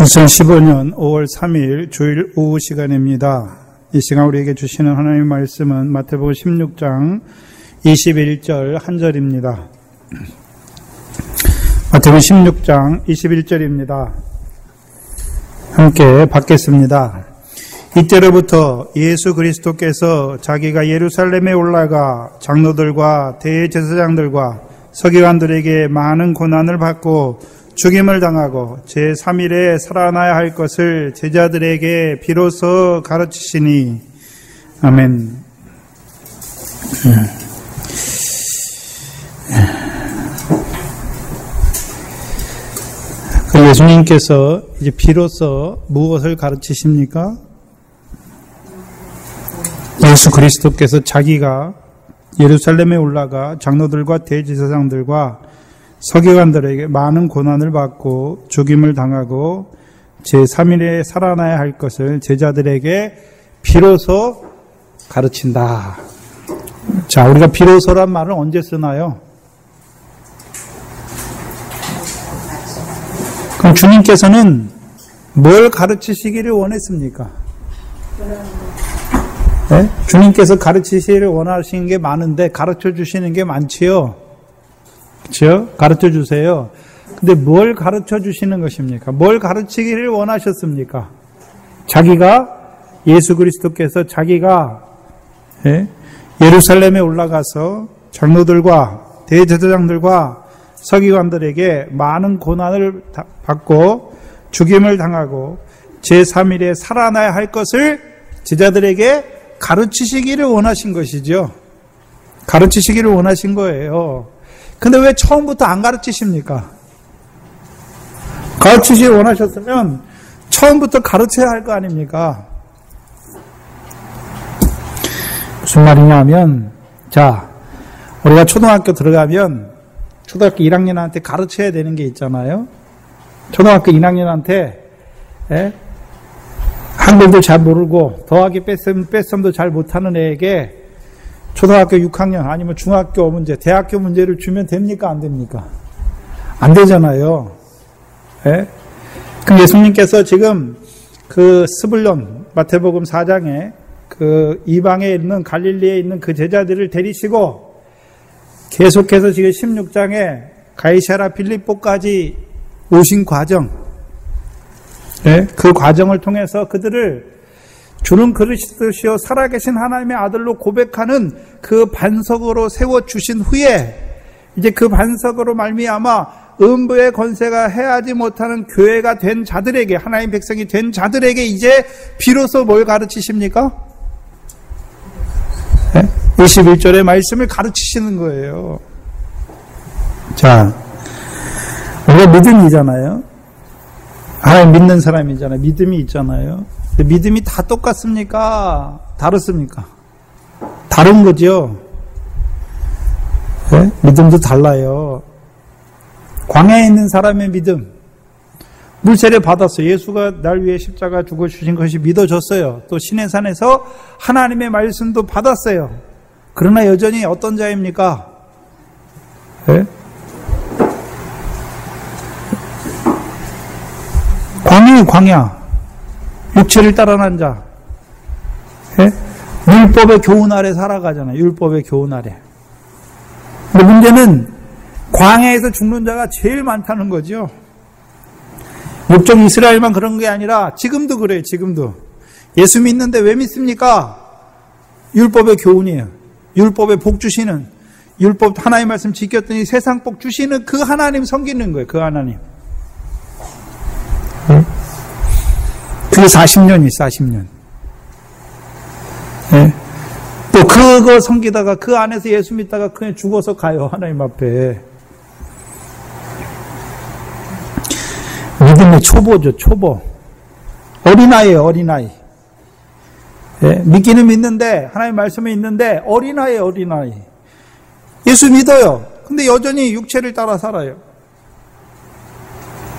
2015년 5월 3일 주일 오후 시간입니다. 이 시간 우리에게 주시는 하나님의 말씀은 마태복음 16장 21절 한 절입니다. 마태복음 16장 21절입니다. 함께 받겠습니다. 이때로부터 예수 그리스도께서 자기가 예루살렘에 올라가 장로들과 대제사장들과 서기관들에게 많은 고난을 받고 죽임을 당하고 제3일에 살아나야 할 것을 제자들에게 비로소 가르치시니. 아멘. 그 예수님께서 이제 비로소 무엇을 가르치십니까? 예수 그리스도께서 자기가 예루살렘에 올라가 장로들과 대제사장들과 서기관들에게 많은 고난을 받고 죽임을 당하고 제3일에 살아나야 할 것을 제자들에게 비로소 가르친다. 자, 우리가 비로소란 말을 언제 쓰나요? 그럼 주님께서는 뭘 가르치시기를 원했습니까? 네? 주님께서 가르치시기를 원하시는 게 많은데 가르쳐 주시는 게 많지요. 그렇죠? 가르쳐 주세요. 근데 뭘 가르쳐 주시는 것입니까? 뭘 가르치기를 원하셨습니까? 자기가 예수 그리스도께서 자기가 예루살렘에 올라가서 장로들과 대제사장들과 서기관들에게 많은 고난을 받고 죽임을 당하고 제3일에 살아나야 할 것을 제자들에게 가르치시기를 원하신 것이죠. 가르치시기를 원하신 거예요. 근데 왜 처음부터 안 가르치십니까? 가르치시길 원하셨으면 처음부터 가르쳐야 할 거 아닙니까? 무슨 말이냐 하면, 자, 우리가 초등학교 들어가면 초등학교 1학년한테 가르쳐야 되는 게 있잖아요. 초등학교 1학년한테 한글도 잘 모르고 더하기 뺄셈도 잘 못하는 애에게 초등학교 6학년 아니면 중학교 문제, 대학교 문제를 주면 됩니까? 안 됩니까? 안 되잖아요. 예? 그럼 예수님께서 지금 그 스불론 마태복음 4장에 그 이방에 있는 갈릴리에 있는 그 제자들을 데리시고 계속해서 지금 16장에 가이사랴 빌립보까지 오신 과정, 예? 그 과정을 통해서 그들을 주는 그리스도시요 살아계신 하나님의 아들로 고백하는 그 반석으로 세워주신 후에 이제 그 반석으로 말미암아 음부의 권세가 해하지 못하는 교회가 된 자들에게, 하나님 백성이 된 자들에게 이제 비로소 뭘 가르치십니까? 네? 21절의 말씀을 가르치시는 거예요. 자, 우리가 믿음이잖아요. 하나님 믿는 사람이잖아요. 믿음이 있잖아요. 믿음이 다 똑같습니까? 다르습니까? 다른 거죠. 네? 믿음도 달라요. 광야에 있는 사람의 믿음, 물세례 받았어요. 예수가 날 위해 십자가 죽어주신 것이 믿어졌어요. 또 시내산에서 하나님의 말씀도 받았어요. 그러나 여전히 어떤 자입니까? 네? 광야. 육체를 따라난 자. 예? 율법의 교훈 아래 살아가잖아요. 율법의 교훈 아래. 근데 문제는 광야에서 죽는 자가 제일 많다는 거죠. 육적 이스라엘만 그런 게 아니라 지금도 그래요. 지금도. 예수 믿는데 왜 믿습니까? 율법의 교훈이에요. 율법의 복 주시는, 율법 하나님 말씀 지켰더니 세상 복 주시는 그 하나님 섬기는 거예요. 그 하나님. 그게 40년이 40년. 네? 또 그거 섬기다가 그 안에서 예수 믿다가 그냥 죽어서 가요. 하나님 앞에. 믿음의 초보죠. 초보. 어린아이예요. 어린아이. 네? 믿기는 믿는데 하나님 말씀에 있는데 어린아이예요. 어린아이. 예수 믿어요. 근데 여전히 육체를 따라 살아요.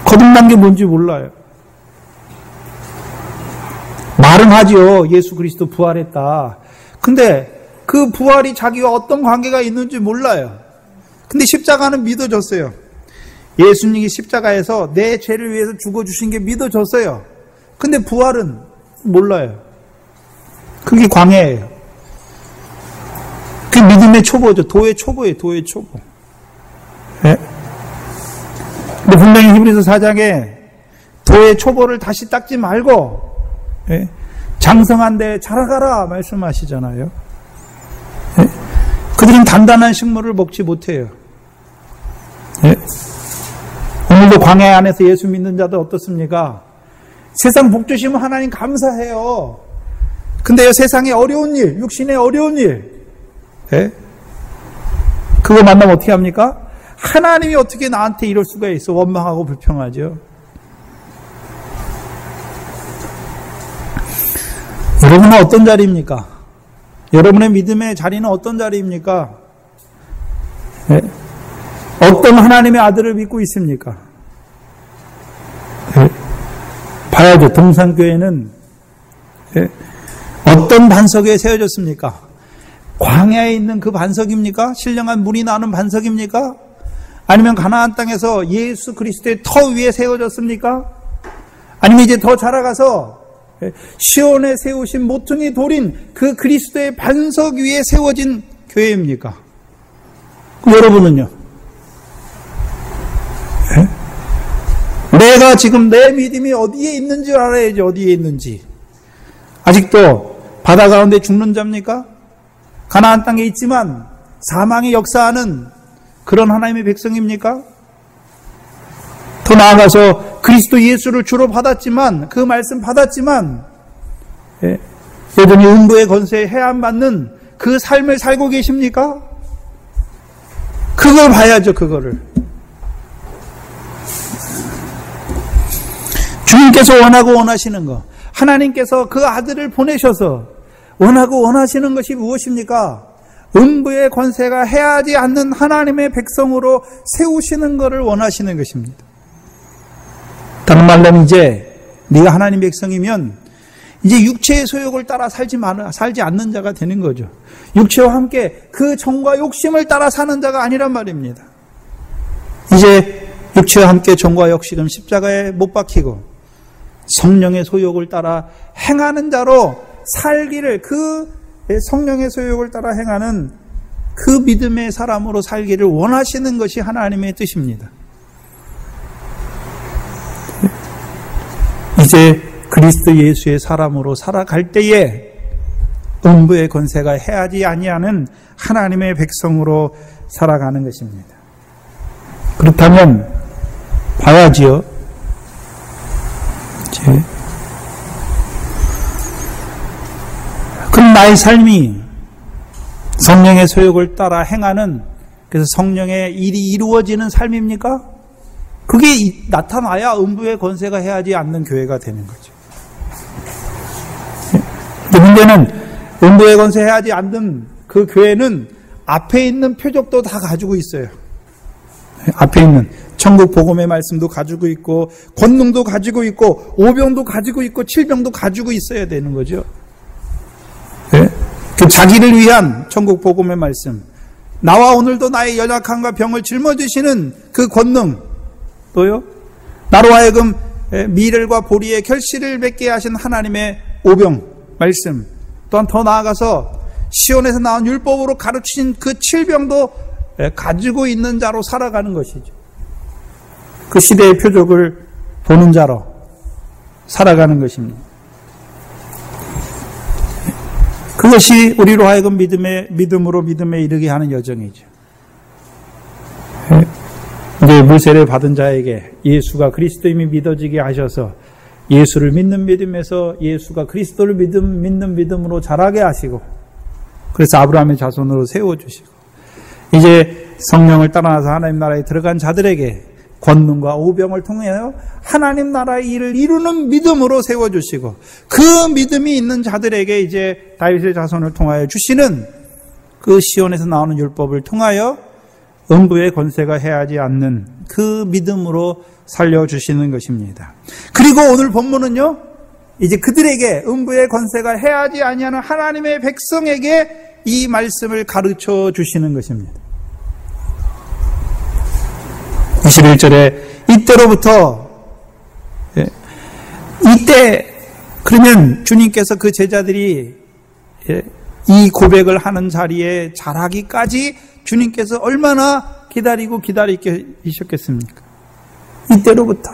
거듭난 게 뭔지 몰라요. 말은 하죠. 예수 그리스도 부활했다. 근데 그 부활이 자기와 어떤 관계가 있는지 몰라요. 근데 십자가는 믿어졌어요. 예수님이 십자가에서 내 죄를 위해서 죽어주신 게 믿어졌어요. 근데 부활은 몰라요. 그게 광야예요. 그 믿음의 초보죠. 도의 초보예요. 도의 초보. 네? 근데 분명히 히브리서 4장에 도의 초보를 다시 닦지 말고 네? 장성한 데 자라가라 말씀하시잖아요. 네? 그들은 단단한 식물을 먹지 못해요. 네? 오늘도 광야 안에서 예수 믿는 자들 어떻습니까? 세상 복 주시면 하나님 감사해요. 근데요, 세상에 어려운 일, 육신의 어려운 일, 네? 그거 만나면 어떻게 합니까? 하나님이 어떻게 나한테 이럴 수가 있어? 원망하고 불평하죠. 여러분은 어떤 자리입니까? 여러분의 믿음의 자리는 어떤 자리입니까? 네? 어떤 하나님의 아들을 믿고 있습니까? 네? 봐야죠. 동산교회는 네? 어떤 반석에 세워졌습니까? 광야에 있는 그 반석입니까? 신령한 물이 나는 반석입니까? 아니면 가나안 땅에서 예수 그리스도의 터 위에 세워졌습니까? 아니면 이제 더 자라가서 시온에 세우신 모퉁이 돌인 그 그리스도의 반석 위에 세워진 교회입니까? 여러분은요? 내가 지금 내 믿음이 어디에 있는지 알아야지. 어디에 있는지. 아직도 바다 가운데 죽는 자입니까? 가나안 땅에 있지만 사망이 역사하는 그런 하나님의 백성입니까? 더 나아가서 그리스도 예수를 주로 받았지만, 그 말씀 받았지만 여전히 음부의 권세에 해안받는 그 삶을 살고 계십니까? 그걸 봐야죠. 그거를. 주님께서 원하고 원하시는 것, 하나님께서 그 아들을 보내셔서 원하고 원하시는 것이 무엇입니까? 음부의 권세가 해하지 않는 하나님의 백성으로 세우시는 것을 원하시는 것입니다. 다른 말로 이제 네가 하나님 백성이면 이제 육체의 소욕을 따라 살지 않는 자가 되는 거죠. 육체와 함께 그 정과 욕심을 따라 사는 자가 아니란 말입니다. 이제 육체와 함께 정과 욕심은 십자가에 못 박히고 성령의 소욕을 따라 행하는 자로 살기를, 그 성령의 소욕을 따라 행하는 그 믿음의 사람으로 살기를 원하시는 것이 하나님의 뜻입니다. 이제 그리스도 예수의 사람으로 살아갈 때에 음부의 권세가 해하지 아니하는 하나님의 백성으로 살아가는 것입니다. 그렇다면 봐야지요. 그럼 나의 삶이 성령의 소욕을 따라 행하는, 그래서 성령의 일이 이루어지는 삶입니까? 그게 나타나야 음부의 권세가 해하지 않는 교회가 되는 거죠. 문제는 음부의 권세 해하지 않는 그 교회는 앞에 있는 표적도 다 가지고 있어요. 앞에 있는 천국 복음의 말씀도 가지고 있고, 권능도 가지고 있고, 오병도 가지고 있고, 칠병도 가지고 있어야 되는 거죠. 네? 그 자기를 위한 천국 복음의 말씀, 나와 오늘도 나의 연약함과 병을 짊어지시는 그 권능, 또요, 나로 하여금 미를과 보리의 결실을 맺게 하신 하나님의 오병 말씀, 또한 더 나아가서 시온에서 나온 율법으로 가르치신 그 칠병도 가지고 있는 자로 살아가는 것이죠. 그 시대의 표적을 보는 자로 살아가는 것입니다. 그것이 우리로 하여금 믿음으로 믿음에 이르게 하는 여정이죠. 이제 물세례 받은 자에게 예수가 그리스도임이 믿어지게 하셔서 예수를 믿는 믿음에서 예수가 그리스도를 믿는 믿음으로 자라게 하시고, 그래서 아브라함의 자손으로 세워주시고, 이제 성령을 따라서 하나님 나라에 들어간 자들에게 권능과 오병을 통하여 하나님 나라의 일을 이루는 믿음으로 세워주시고, 그 믿음이 있는 자들에게 이제 다윗의 자손을 통하여 주시는 그 시온에서 나오는 율법을 통하여 음부의 권세가 해하지 않는 그 믿음으로 살려주시는 것입니다. 그리고 오늘 본문은요, 이제 그들에게 음부의 권세가 해하지 아니하는 하나님의 백성에게 이 말씀을 가르쳐 주시는 것입니다. 21절에 이때로부터, 이때 그러면 주님께서 그 제자들이 이 고백을 하는 자리에 자라기까지 주님께서 얼마나 기다리셨겠습니까? 이때로부터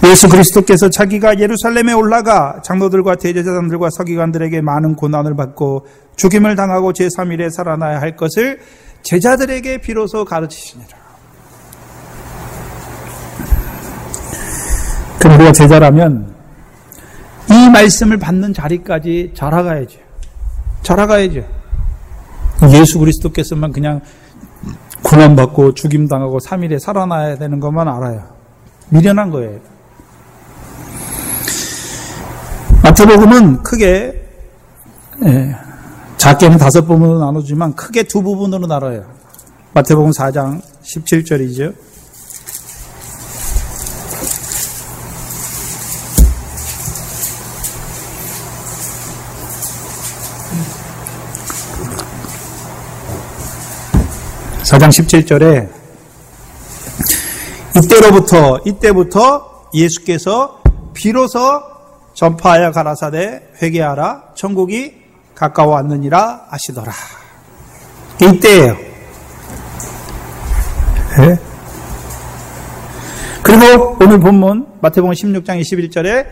예수 그리스도께서 자기가 예루살렘에 올라가 장로들과 대제사장들과 서기관들에게 많은 고난을 받고 죽임을 당하고 제3일에 살아나야 할 것을 제자들에게 비로소 가르치시니라. 그럼 우리가 제자라면 이 말씀을 받는 자리까지 자라가야죠. 예수 그리스도께서만 그냥 고난받고 죽임당하고 3일에 살아나야 되는 것만 알아요. 미련한 거예요. 마태복음은 크게 작게는 5부분으로 나누지만 크게 2부분으로 나눠요. 마태복음 4장 17절이죠. (4장 17절에) 이때부터 예수께서 비로소 전파하여 가라사대 회개하라 천국이 가까워 왔느니라 하시더라. 이때예요. 네? 그리고 오늘 본문 마태복음 16장 21절에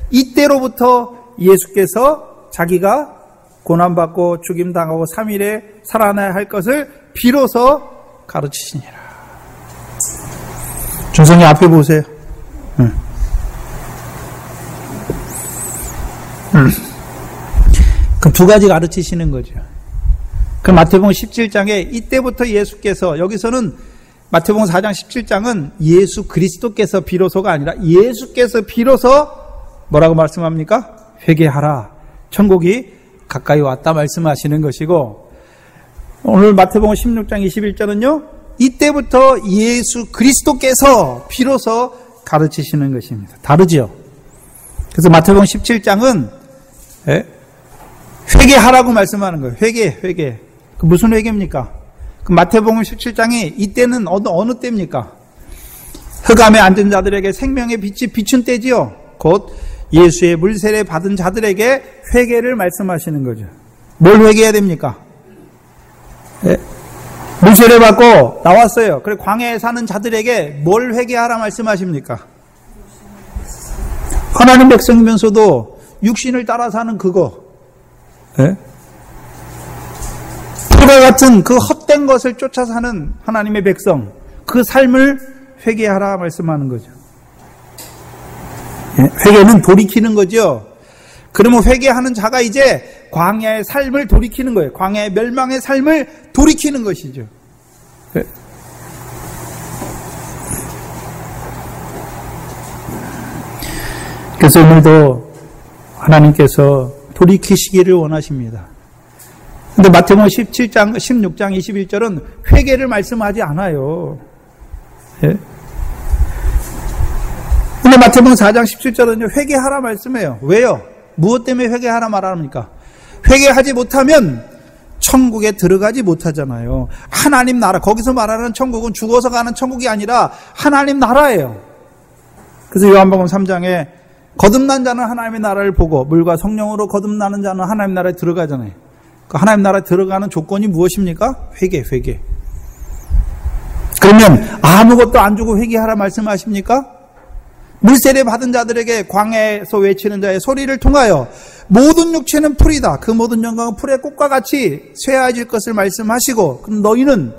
이때로부터 예수께서 자기가 고난받고 죽임당하고 3일에 살아나야 할 것을 비로소 가르치시니라. 준성이 앞에 보세요. 그 2가지 가르치시는 거죠. 그 마태복음 17장에 이때부터 예수께서, 여기서는 마태복음 4장 17장은 예수 그리스도께서 비로소가 아니라 예수께서 비로소 뭐라고 말씀합니까? 회개하라. 천국이 가까이 왔다 말씀하시는 것이고, 오늘 마태복음 16장 21절은요, 이때부터 예수 그리스도께서 비로소 가르치시는 것입니다. 다르죠? 그래서 마태복음 17장은 회개하라고 말씀하는 거예요. 회개. 그 무슨 회개입니까? 그 마태복음 17장이 이때는 어느 때입니까? 흑암에 앉은 자들에게 생명의 빛이 비춘 때지요. 곧 예수의 물세례 받은 자들에게 회개를 말씀하시는 거죠. 뭘 회개해야 됩니까? 물세례 받고 나왔어요. 그래 광야에 사는 자들에게 뭘 회개하라 말씀하십니까? 하나님 백성이면서도 육신을 따라 사는 그거, 불과 같은 그 헛된 것을 쫓아 사는 하나님의 백성, 그 삶을 회개하라 말씀하는 거죠. 회개는 돌이키는 거죠. 그러면 회개하는 자가 이제 광야의 삶을 돌이키는 거예요. 광야의 멸망의 삶을 돌이키는 것이죠. 그래서 오늘도 하나님께서 돌이키시기를 원하십니다. 근데 마태복음 17장, 16장 21절은 회개를 말씀하지 않아요. 근데 마태복음 4장 17절은요, 회개하라 말씀해요. 왜요? 무엇 때문에 회개하라 말합니까? 회개하지 못하면 천국에 들어가지 못하잖아요. 하나님 나라, 거기서 말하는 천국은 죽어서 가는 천국이 아니라 하나님 나라예요. 그래서 요한복음 3장에 거듭난 자는 하나님의 나라를 보고 물과 성령으로 거듭나는 자는 하나님 나라에 들어가잖아요. 그 하나님 나라에 들어가는 조건이 무엇입니까? 회개. 그러면 아무것도 안 주고 회개하라 말씀하십니까? 물세례 받은 자들에게 광야에서 외치는 자의 소리를 통하여 모든 육체는 풀이다. 그 모든 영광은 풀의 꽃과 같이 쇠하여질 것을 말씀하시고, 그럼 너희는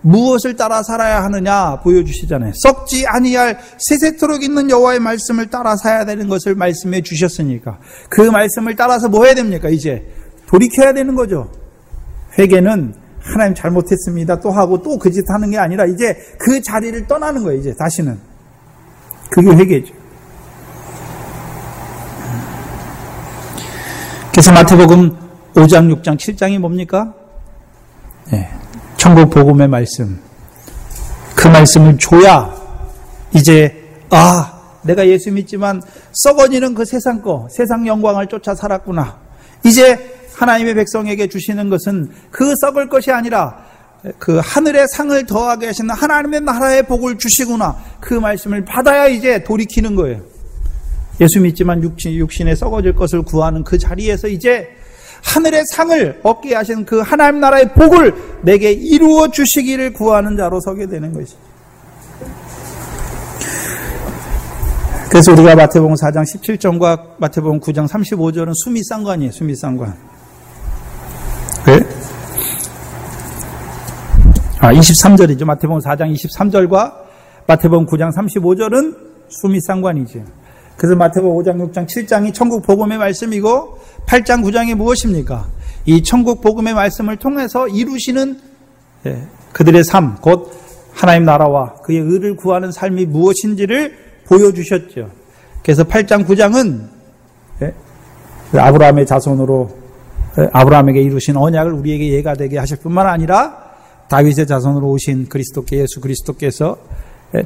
무엇을 따라 살아야 하느냐 보여주시잖아요. 썩지 아니할 세세토록 있는 여호와의 말씀을 따라 살아야 되는 것을 말씀해 주셨으니까 그 말씀을 따라서 뭐 해야 됩니까? 이제 돌이켜야 되는 거죠. 회개는 하나님 잘못했습니다 또 하고 또 그 짓 하는 게 아니라 이제 그 자리를 떠나는 거예요. 이제 다시는. 그게 회개죠. 그래서 마태복음 5장, 6장, 7장이 뭡니까? 천국 복음의 말씀. 그 말씀을 줘야 이제 내가 예수 믿지만 썩어지는 그 세상 세상 영광을 쫓아 살았구나. 이제 하나님의 백성에게 주시는 것은 그 썩을 것이 아니라 그 하늘의 상을 더하게 하시는 하나님의 나라의 복을 주시구나. 그 말씀을 받아야 이제 돌이키는 거예요. 예수 믿지만 육신에 썩어질 것을 구하는 그 자리에서 이제 하늘의 상을 얻게 하신 그 하나님 나라의 복을 내게 이루어 주시기를 구하는 자로 서게 되는 것이죠. 그래서 우리가 마태복음 4장 17절과 마태복음 9장 35절은 수미상관이에요. 수미상관. 네? 23절이죠. 마태복음 4장 23절과 마태복음 9장 35절은 수미상관이죠. 그래서 마태복음 5장, 6장, 7장이 천국 복음의 말씀이고 8장, 9장이 무엇입니까? 이 천국 복음의 말씀을 통해서 이루시는 그들의 삶, 곧 하나님 나라와 그의 의를 구하는 삶이 무엇인지를 보여주셨죠. 그래서 8장, 9장은 아브라함의 자손으로 아브라함에게 이루신 언약을 우리에게 예가 되게 하실 뿐만 아니라 다윗의 자손으로 오신 그리스도께 예수 그리스도께서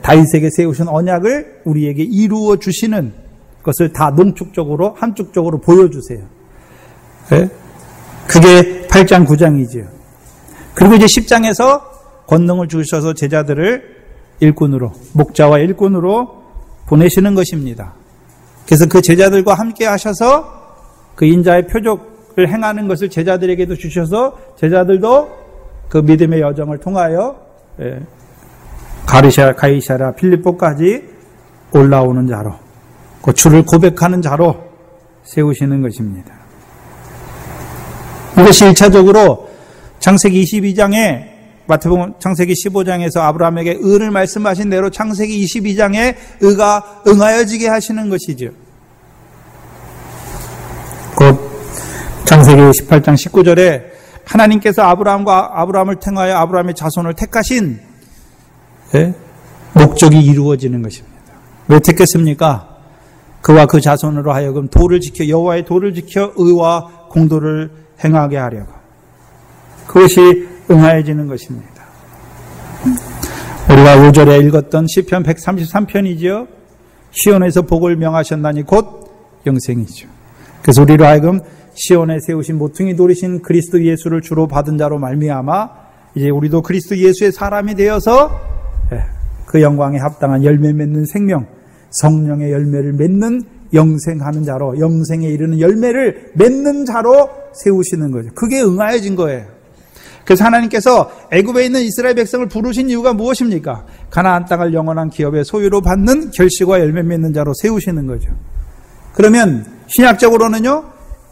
다윗에게 세우신 언약을 우리에게 이루어 주시는 것을 다 농축적으로 함축적으로 보여주세요. 그게 8장 9장이죠. 그리고 이제 10장에서 권능을 주셔서 제자들을 일꾼으로 목자와 일꾼으로 보내시는 것입니다. 그래서 그 제자들과 함께 하셔서 그 인자의 표적을 행하는 것을 제자들에게도 주셔서 제자들도 그 믿음의 여정을 통하여 가이사랴 필립보까지 올라오는 자로 그 주를 고백하는 자로 세우시는 것입니다. 이것이 1차적으로 창세기 22장에 마태복음 창세기 15장에서 아브라함에게 의를 말씀하신 대로 창세기 22장에 의가 응하여지게 하시는 것이죠. 곧 창세기 18장 19절에 하나님께서 아브라함을 통하여 아브라함의 자손을 택하신 목적이 이루어지는 것입니다. 왜 택했습니까? 그와 그 자손으로 하여금 도를 지켜 여호와의 도를 지켜 의와 공도를 행하게 하려고. 그것이 응하여지는 것입니다. 우리가 5절에 읽었던 시편 133편이죠. 시온에서 복을 명하셨나니 곧 영생이죠. 그래서 우리로 하여금 시온에 세우신 모퉁이 돌이신 그리스도 예수를 주로 받은 자로 말미암아 이제 우리도 그리스도 예수의 사람이 되어서 그 영광에 합당한 열매 맺는 생명, 성령의 열매를 맺는 영생하는 자로, 영생에 이르는 열매를 맺는 자로 세우시는 거죠. 그게 응하여진 거예요. 그래서 하나님께서 애굽에 있는 이스라엘 백성을 부르신 이유가 무엇입니까? 가나안 땅을 영원한 기업의 소유로 받는 결실과 열매 맺는 자로 세우시는 거죠. 그러면 신약적으로는요,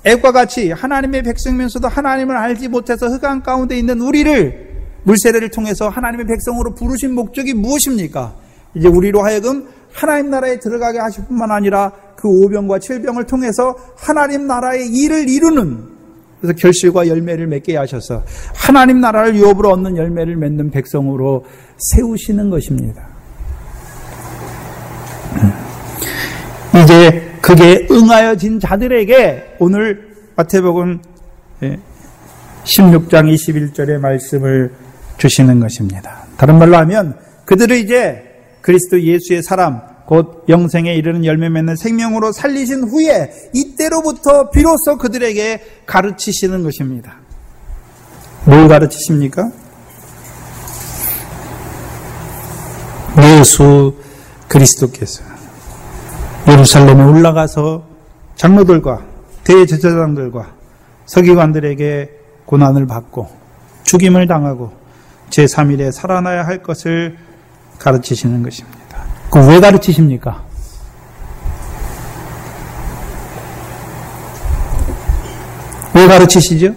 애굽과 같이 하나님의 백성이면서도 하나님을 알지 못해서 흑암 가운데 있는 우리를 물세례를 통해서 하나님의 백성으로 부르신 목적이 무엇입니까? 이제 우리로 하여금 하나님 나라에 들어가게 하실 뿐만 아니라 그 5병과 7병을 통해서 하나님 나라의 일을 이루는, 그래서 결실과 열매를 맺게 하셔서 하나님 나라를 유업으로 얻는 열매를 맺는 백성으로 세우시는 것입니다. 이제 그게 응하여진 자들에게 오늘 마태복음 16장 21절의 말씀을 주시는 것입니다. 다른 말로 하면 그들을 이제 그리스도 예수의 사람, 곧 영생에 이르는 열매 맺는 생명으로 살리신 후에 이때로부터 비로소 그들에게 가르치시는 것입니다. 뭘 가르치십니까? 예수 그리스도께서 예루살렘에 올라가서 장로들과 대제사장들과 서기관들에게 고난을 받고 죽임을 당하고 제3일에 살아나야 할 것을 가르치시는 것입니다. 그 왜 가르치십니까? 왜 가르치시죠?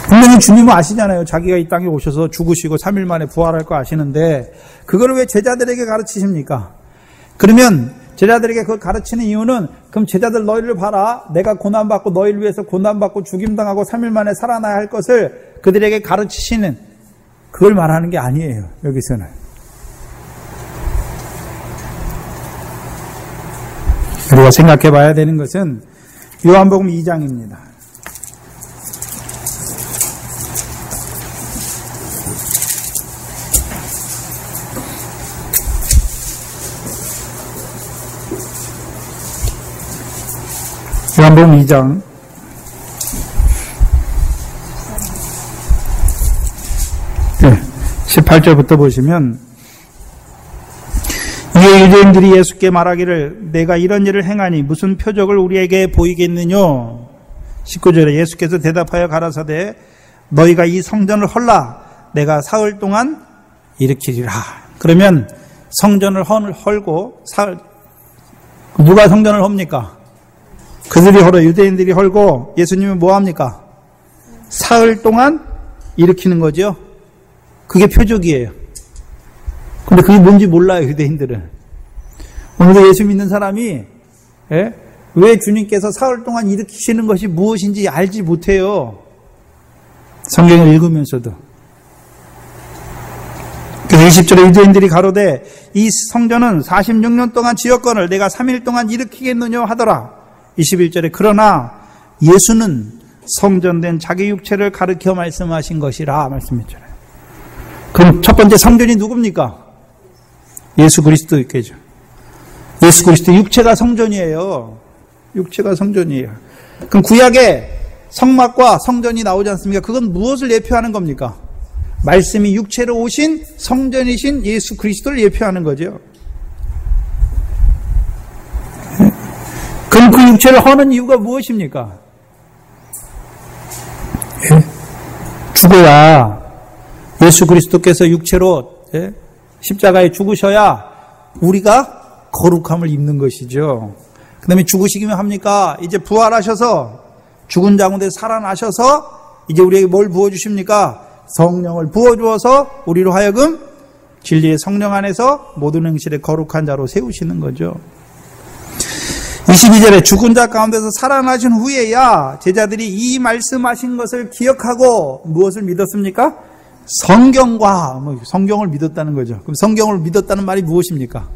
분명히 주님은 아시잖아요. 자기가 이 땅에 오셔서 죽으시고 3일 만에 부활할 거 아시는데 그걸 왜 제자들에게 가르치십니까? 그러면 제자들에게 그걸 가르치는 이유는, 그럼 제자들 너희를 봐라, 내가 고난받고 너희를 위해서 고난받고 죽임당하고 3일 만에 살아나야 할 것을 그들에게 가르치시는, 그걸 말하는 게 아니에요. 여기서는 우리가 생각해 봐야 되는 것은 요한복음 2장입니다. 요한복음 2장 18절부터 보시면 이에 유대인들이 예수께 말하기를 내가 이런 일을 행하니 무슨 표적을 우리에게 보이겠느냐. 19절에 예수께서 대답하여 가라사대 너희가 이 성전을 헐라 내가 사흘 동안 일으키리라. 그러면 성전을 헐고 사흘, 누가 성전을 헐니까? 그들이 헐어 유대인들이 헐고 예수님은 뭐합니까? 사흘 동안 일으키는 거죠. 그게 표적이에요. 근데 그게 뭔지 몰라요, 유대인들은. 오늘도 예수 믿는 사람이 왜 주님께서 사흘 동안 일으키시는 것이 무엇인지 알지 못해요. 성경을 읽으면서도. 그래서 20절에 유대인들이 가로되 이 성전은 46년 동안 지었거늘 내가 3일 동안 일으키겠느냐 하더라. 21절에 그러나 예수는 성전된 자기 육체를 가르쳐 말씀하신 것이라 말씀했잖아요. 그럼 첫 번째 성전이 누굽니까? 예수 그리스도께죠. 예수 그리스도 육체가 성전이에요. 육체가 성전이에요. 그럼 구약에 성막과 성전이 나오지 않습니까? 그건 무엇을 예표하는 겁니까? 말씀이 육체로 오신 성전이신 예수 그리스도를 예표하는 거죠. 그럼 그 육체를 허는 이유가 무엇입니까? 죽어야 예수 그리스도께서 육체로 십자가에 죽으셔야 우리가 거룩함을 입는 것이죠. 그 다음에 죽으시기만 합니까? 이제 부활하셔서 죽은 자 가운데 살아나셔서 이제 우리에게 뭘 부어주십니까? 성령을 부어주어서 우리로 하여금 진리의 성령 안에서 모든 행실에 거룩한 자로 세우시는 거죠. 22절에 죽은 자 가운데서 살아나신 후에야 제자들이 이 말씀하신 것을 기억하고 무엇을 믿었습니까? 성경을 믿었다는 거죠. 그럼 성경을 믿었다는 말이 무엇입니까?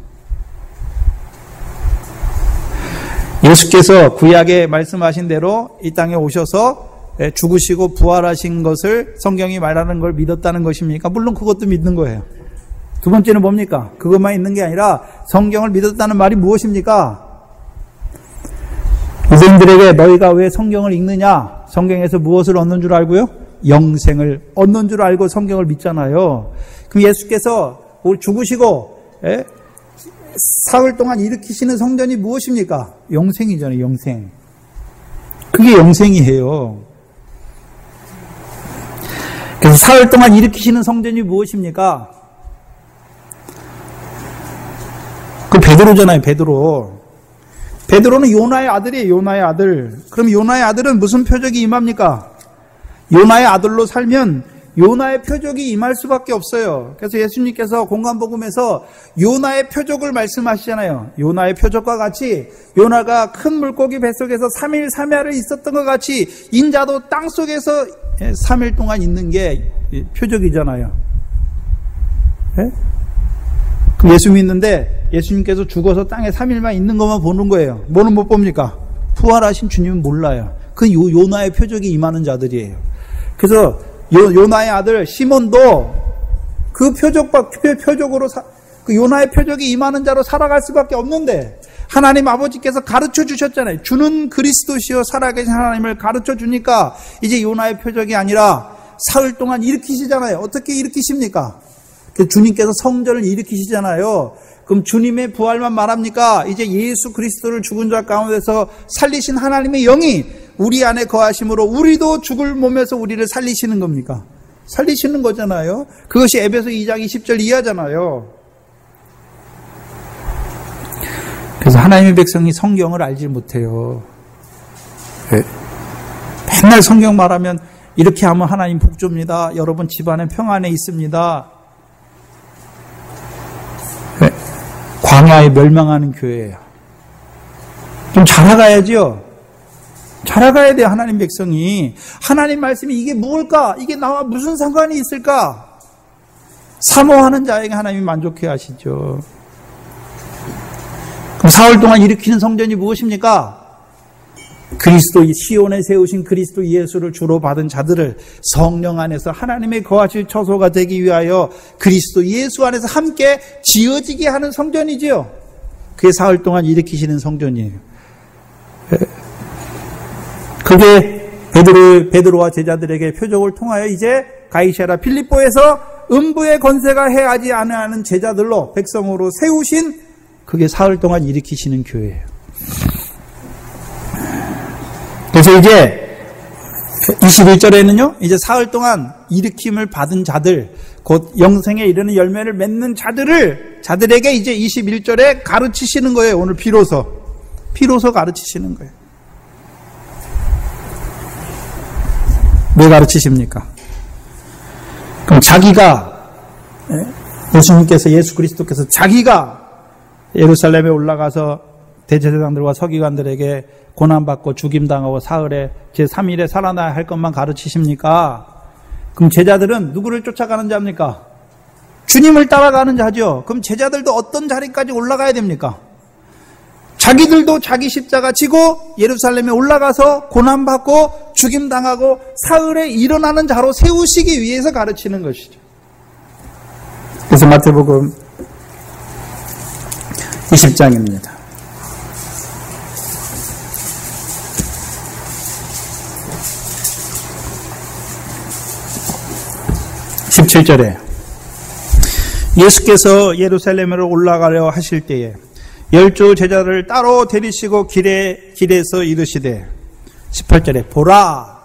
예수께서 구약에 말씀하신 대로 이 땅에 오셔서 죽으시고 부활하신 것을 성경이 말하는 걸 믿었다는 것입니까? 물론 그것도 믿는 거예요. 두 번째는 뭡니까? 그것만 있는 게 아니라 성경을 믿었다는 말이 무엇입니까? 유대인들에게 너희가 왜 성경을 읽느냐? 성경에서 무엇을 얻는 줄 알고요? 영생을 얻는 줄 알고 성경을 믿잖아요. 그럼 예수께서 죽으시고 사흘 동안 일으키시는 성전이 무엇입니까? 영생이잖아요. 영생. 그게 영생이에요. 그래서 사흘 동안 일으키시는 성전이 무엇입니까? 그 베드로잖아요. 베드로는 요나의 아들이에요. 요나의 아들. 그럼 요나의 아들은 무슨 표적이 임합니까? 요나의 아들로 살면 요나의 표적이 임할 수밖에 없어요. 그래서 예수님께서 공관복음에서 요나의 표적을 말씀하시잖아요. 요나의 표적과 같이 요나가 큰 물고기 뱃속에서 3일 3야를 있었던 것 같이 인자도 땅속에서 3일 동안 있는 게 표적이잖아요. 네? 그럼 예수 믿는데 예수님께서 죽어서 땅에 3일만 있는 것만 보는 거예요. 뭐는 못 봅니까? 부활하신 주님은 몰라요. 그 요나의 표적이 임하는 자들이에요. 그래서 요나의 아들 시몬도 그 표적으로 그 요나의 표적이 임하는 자로 살아갈 수밖에 없는데 하나님 아버지께서 가르쳐 주셨잖아요. 주는 그리스도시요 살아계신 하나님을 가르쳐 주니까 이제 요나의 표적이 아니라 사흘 동안 일으키시잖아요. 어떻게 일으키십니까? 주님께서 성전을 일으키시잖아요. 그럼 주님의 부활만 말합니까? 이제 예수 그리스도를 죽은 자 가운데서 살리신 하나님의 영이 우리 안에 거하심으로 우리도 죽을 몸에서 우리를 살리시는 겁니까? 살리시는 거잖아요. 그것이 에베소 2장 20절 이하잖아요. 그래서 하나님의 백성이 성경을 알지 못해요. 맨날 성경 말하면 이렇게 하면 하나님 복 줍니다. 여러분 집안에 평안에 있습니다. 광야에 멸망하는 교회예요. 좀 자라가야죠. 자라가야 돼요. 하나님 백성이. 하나님 말씀이 이게 무엇일까? 이게 나와 무슨 상관이 있을까? 사모하는 자에게 하나님이 만족해 하시죠. 그럼 사흘 동안 일으키는 성전이 무엇입니까? 그리스도 시온에 세우신 그리스도 예수를 주로 받은 자들을 성령 안에서 하나님의 거하실 처소가 되기 위하여 그리스도 예수 안에서 함께 지어지게 하는 성전이지요. 그게 사흘 동안 일으키시는 성전이에요. 그게 베드로와 제자들에게 표적을 통하여 이제 가이사랴 필립보에서 음부의 권세가 해하지 아니하는 제자들로 백성으로 세우신 그게 사흘 동안 일으키시는 교회예요. 그래서 이제 21절에는요, 이제 사흘 동안 일으킴을 받은 자들, 곧 영생에 이르는 열매를 맺는 자들에게 이제 21절에 가르치시는 거예요. 오늘 비로소 가르치시는 거예요. 왜 가르치십니까? 그럼 자기가, 예수 그리스도께서 자기가 예루살렘에 올라가서 대제사장들과 서기관들에게 고난받고 죽임당하고 사흘에 제3일에 살아나야 할 것만 가르치십니까? 그럼 제자들은 누구를 쫓아가는 자입니까? 주님을 따라가는 자죠. 그럼 제자들도 어떤 자리까지 올라가야 됩니까? 자기들도 자기 십자가 지고 예루살렘에 올라가서 고난받고 죽임당하고 사흘에 일어나는 자로 세우시기 위해서 가르치는 것이죠. 그래서 마태복음 20장입니다. 17절에 예수께서 예루살렘으로 올라가려 하실 때에 12 제자를 따로 데리시고 길에서 이르시되 18절에 보라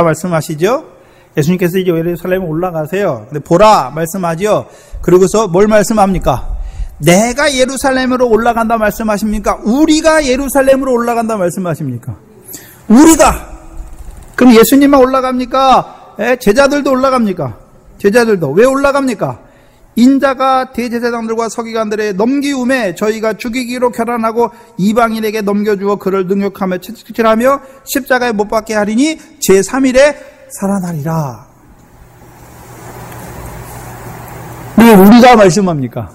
말씀하시죠. 예수님께서 이제 예루살렘에 올라가세요. 근데 보라 말씀하죠. 그러고서 뭘 말씀합니까? 내가 예루살렘으로 올라간다 말씀하십니까? 우리가 예루살렘으로 올라간다 말씀하십니까? 우리가. 그럼 예수님만 올라갑니까? 제자들도 올라갑니까? 제자들도. 왜 올라갑니까? 인자가 대제사장들과 서기관들의 넘기움에 저희가 죽이기로 결단하고 이방인에게 넘겨주어 그를 능욕하며 채찍질하며 십자가에 못 박게 하리니 제3일에 살아나리라. 왜 우리가 말씀합니까?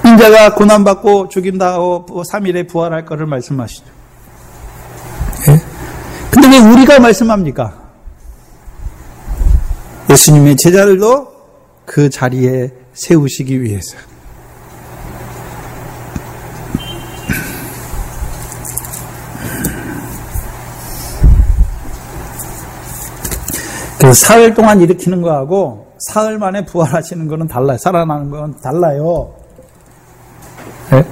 인자가 고난받고 죽임당하고 3일에 부활할 것을 말씀하시죠. 근데 왜 우리가 말씀합니까? 예수님의 제자들도 그 자리에 세우시기 위해서. 그래서 사흘 동안 일으키는 거하고 사흘 만에 부활하시는 거는 달라요. 살아나는 건 달라요. 네?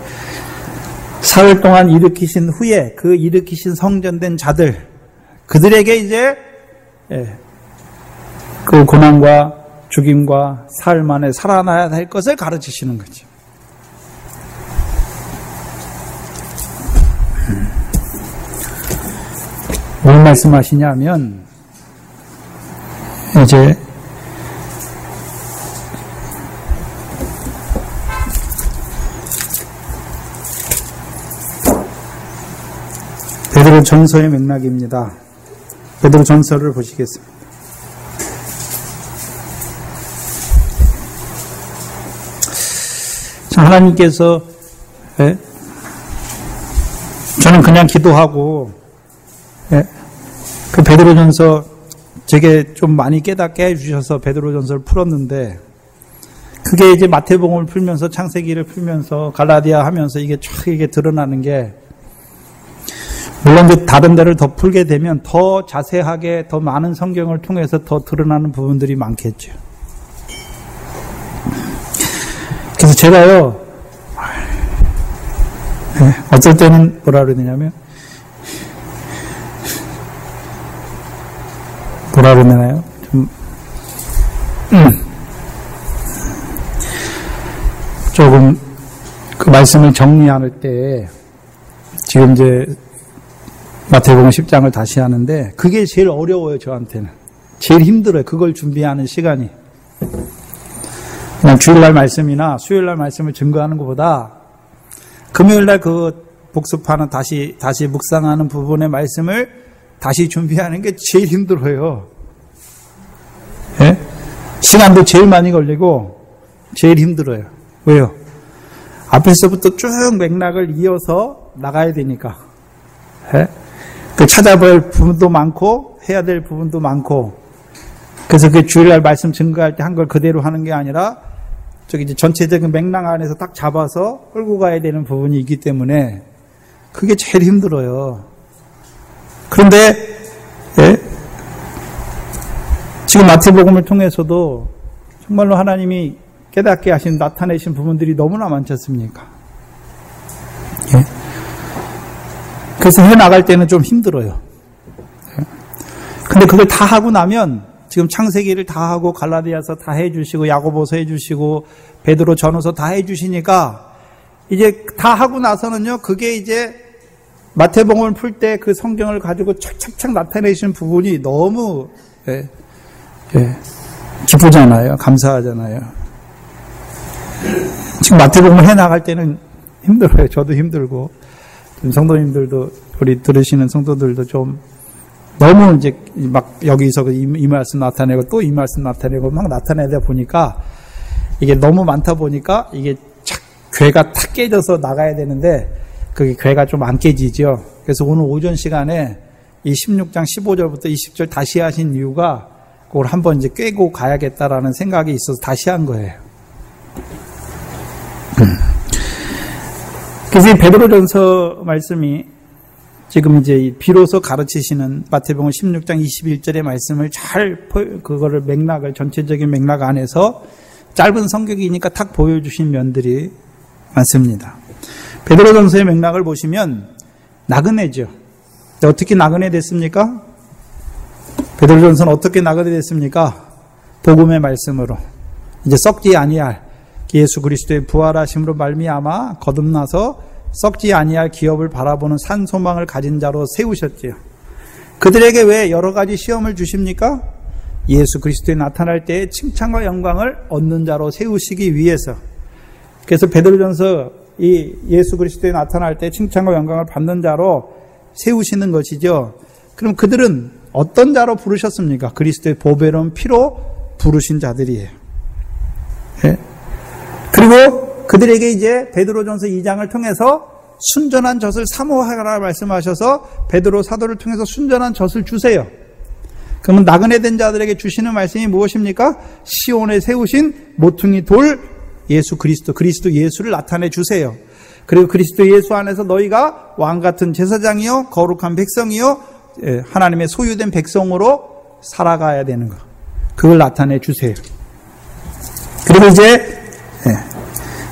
사흘 동안 일으키신 후에 그 일으키신 성전된 자들, 그들에게 이제 그 고난과 죽임과 사흘 만에 살아나야 할 것을 가르치시는 거죠. 뭘 말씀하시냐면 이제 베드로 전서의 맥락입니다. 베드로 전서를 보시겠습니다. 하나님께서 저는 그냥 기도하고 그 베드로전서 제게 좀 많이 깨닫게 해주셔서 베드로전서를 풀었는데 그게 이제 마태복음을 풀면서 창세기를 풀면서 갈라디아 하면서 이게 쫙 이게 드러나는 게 물론 다른 데를 더 풀게 되면 더 자세하게 더 많은 성경을 통해서 더 드러나는 부분들이 많겠죠. 그래서 제가요, 어떨 때는 뭐라 그러냐면, 뭐라 그러나요? 조금 그 말씀을 정리할 때, 지금 이제 마태복음 10장을 다시 하는데, 그게 제일 어려워요, 저한테는. 제일 힘들어요, 그걸 준비하는 시간이. 그냥 주일날 말씀이나 수요일날 말씀을 증거하는 것보다 금요일날 그 복습하는 다시 묵상하는 부분의 말씀을 다시 준비하는 게 제일 힘들어요. 예? 시간도 제일 많이 걸리고 제일 힘들어요. 왜요? 앞에서부터 쭉 맥락을 이어서 나가야 되니까. 예? 그 찾아볼 부분도 많고 해야 될 부분도 많고 그래서 그 주일날 말씀 증거할 때 한 걸 그대로 하는 게 아니라 저기 이제 전체적인 맥락 안에서 딱 잡아서 끌고 가야 되는 부분이 있기 때문에 그게 제일 힘들어요. 그런데 지금 마태복음을 통해서도 정말로 하나님이 깨닫게 하신, 나타내신 부분들이 너무나 많지 않습니까? 예. 그래서 해나갈 때는 좀 힘들어요. 근데 그걸 다 하고 나면, 지금 창세기를 다 하고 갈라디아서 다 해주시고 야고보서 해주시고 베드로 전후서 다 해주시니까 이제 다 하고 나서는요, 그게 이제 마태복음을 풀 때 그 성경을 가지고 착착착 나타내시는 부분이 너무 기쁘잖아요. 감사하잖아요. 지금 마태복음을 해나갈 때는 힘들어요. 저도 힘들고 성도님들도, 우리 들으시는 성도들도 좀 너무 이제 막 여기서 이 말씀 나타내고 또 이 말씀 나타내고 막 나타내다 보니까 이게 너무 많다 보니까 이게 착 괴가 탁 깨져서 나가야 되는데 그게 괴가 좀 안 깨지죠. 그래서 오늘 오전 시간에 이 16장 15절부터 20절 다시 하신 이유가 그걸 한번 이제 꿰고 가야겠다라는 생각이 있어서 다시 한 거예요. 그래서 베드로전서 말씀이 지금 이제 비로소 가르치시는 마태복음 16장 21절의 말씀을 잘 그거를 맥락을 전체적인 맥락 안에서 짧은 성격이니까 탁 보여주신 면들이 많습니다. 베드로전서의 맥락을 보시면 나그네죠. 어떻게 나그네 됐습니까? 베드로전서는 어떻게 나그네 됐습니까? 복음의 말씀으로 이제 썩지 아니할 예수 그리스도의 부활하심으로 말미암아 거듭나서 썩지 아니할 기업을 바라보는 산 소망을 가진 자로 세우셨지요. 그들에게 왜 여러 가지 시험을 주십니까? 예수 그리스도에 나타날 때의 칭찬과 영광을 얻는 자로 세우시기 위해서. 그래서 베드로전서 이 예수 그리스도에 나타날 때 칭찬과 영광을 받는 자로 세우시는 것이죠. 그럼 그들은 어떤 자로 부르셨습니까? 그리스도의 보배로운 피로 부르신 자들이에요. 네? 그리고 그들에게 이제 베드로전서 2장을 통해서 순전한 젖을 사모하라 말씀하셔서 베드로 사도를 통해서 순전한 젖을 주세요. 그러면 나그네 된 자들에게 주시는 말씀이 무엇입니까? 시온에 세우신 모퉁이 돌 예수 그리스도 예수를 나타내 주세요. 그리고 그리스도 예수 안에서 너희가 왕같은 제사장이요 거룩한 백성이요 하나님의 소유된 백성으로 살아가야 되는 것. 그걸 나타내 주세요. 그리고 이제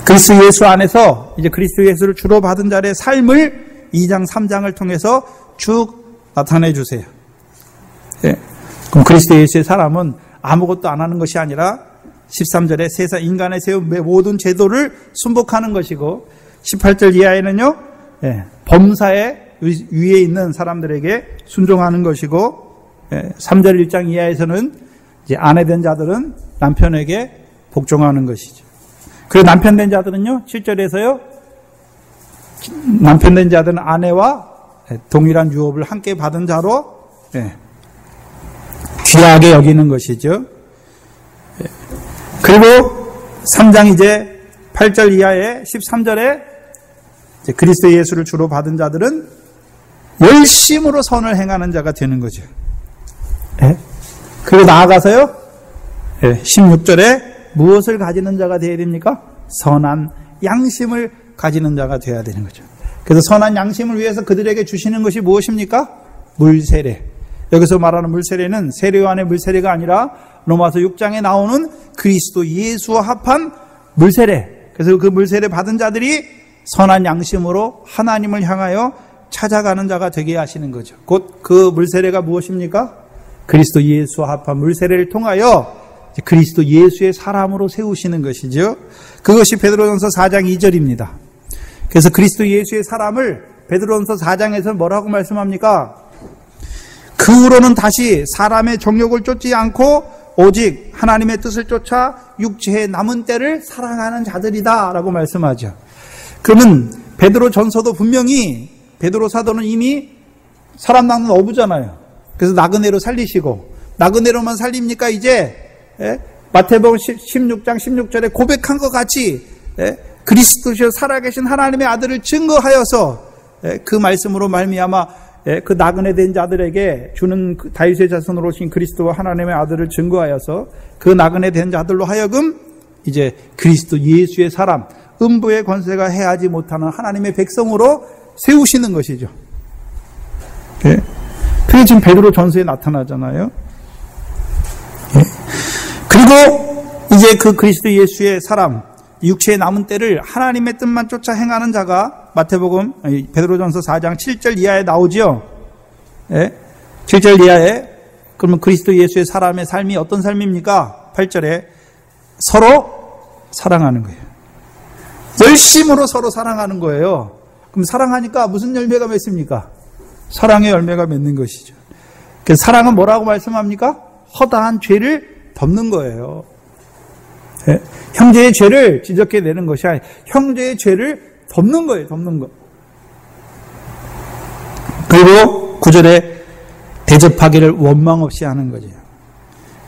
그리스도 예수 안에서 이제 그리스도 예수를 주로 받은 자의 삶을 2장, 3장을 통해서 쭉 나타내 주세요. 그럼 그리스도 예수의 사람은 아무것도 안 하는 것이 아니라 13절에 세상 인간의 모든 제도를 순복하는 것이고 18절 이하에는요, 범사의 위에 있는 사람들에게 순종하는 것이고 3절 1장 이하에서는 이제 아내 된 자들은 남편에게 복종하는 것이죠. 그리고 남편 된 자들은요, 7절에서요, 남편 된 자들은 아내와 동일한 유업을 함께 받은 자로 귀하게 여기는 것이죠. 그리고 3장 이제 8절 이하에 13절에 이제 그리스도 예수를 주로 받은 자들은 열심으로 선을 행하는 자가 되는 거죠. 그리고 나아가서요, 16절에 무엇을 가지는 자가 되어야 됩니까? 선한 양심을 가지는 자가 되어야 되는 거죠. 그래서 선한 양심을 위해서 그들에게 주시는 것이 무엇입니까? 물세례. 여기서 말하는 물세례는 세례요한의 물세례가 아니라 로마서 6장에 나오는 그리스도 예수와 합한 물세례. 그래서 그 물세례 받은 자들이 선한 양심으로 하나님을 향하여 찾아가는 자가 되게 하시는 거죠. 곧 그 물세례가 무엇입니까? 그리스도 예수와 합한 물세례를 통하여 그리스도 예수의 사람으로 세우시는 것이죠. 그것이 베드로전서 4장 2절입니다. 그래서 그리스도 예수의 사람을 베드로전서 4장에서 뭐라고 말씀합니까? 그 후로는 다시 사람의 정욕을 쫓지 않고 오직 하나님의 뜻을 쫓아 육체의 남은 때를 사랑하는 자들이다 라고 말씀하죠. 그러면 베드로전서도 분명히 베드로 사도는 이미 사람 낚는 어부잖아요. 그래서 나그네로 살리시고, 나그네로만 살립니까? 이제 마태복음 16장 16절에 고백한 것 같이 그리스도시여 살아계신 하나님의 아들을 증거하여서 그 말씀으로 말미암아 그 나그네 된 자들에게 주는 다윗의 자손으로 오신 그리스도와 하나님의 아들을 증거하여서 그 나그네 된 자들로 하여금 이제 그리스도 예수의 사람, 음부의 권세가 해하지 못하는 하나님의 백성으로 세우시는 것이죠. 그게 지금 베드로 전서에 나타나잖아요. 그리고 이제 그 그리스도 예수의 사람, 육체의 남은 때를 하나님의 뜻만 쫓아 행하는 자가 마태복음 베드로전서 4장 7절 이하에 나오지요. 예? 7절 이하에. 그러면 그리스도 예수의 사람의 삶이 어떤 삶입니까? 8절에 서로 사랑하는 거예요. 열심으로 서로 사랑하는 거예요. 그럼 사랑하니까 무슨 열매가 맺습니까? 사랑의 열매가 맺는 것이죠. 그래서 사랑은 뭐라고 말씀합니까? 허다한 죄를 덮는 거예요. 네? 형제의 죄를 지적해내는 것이 아니라 형제의 죄를 덮는 거예요. 덮는 거. 그리고 9절에 대접하기를 원망 없이 하는 거죠.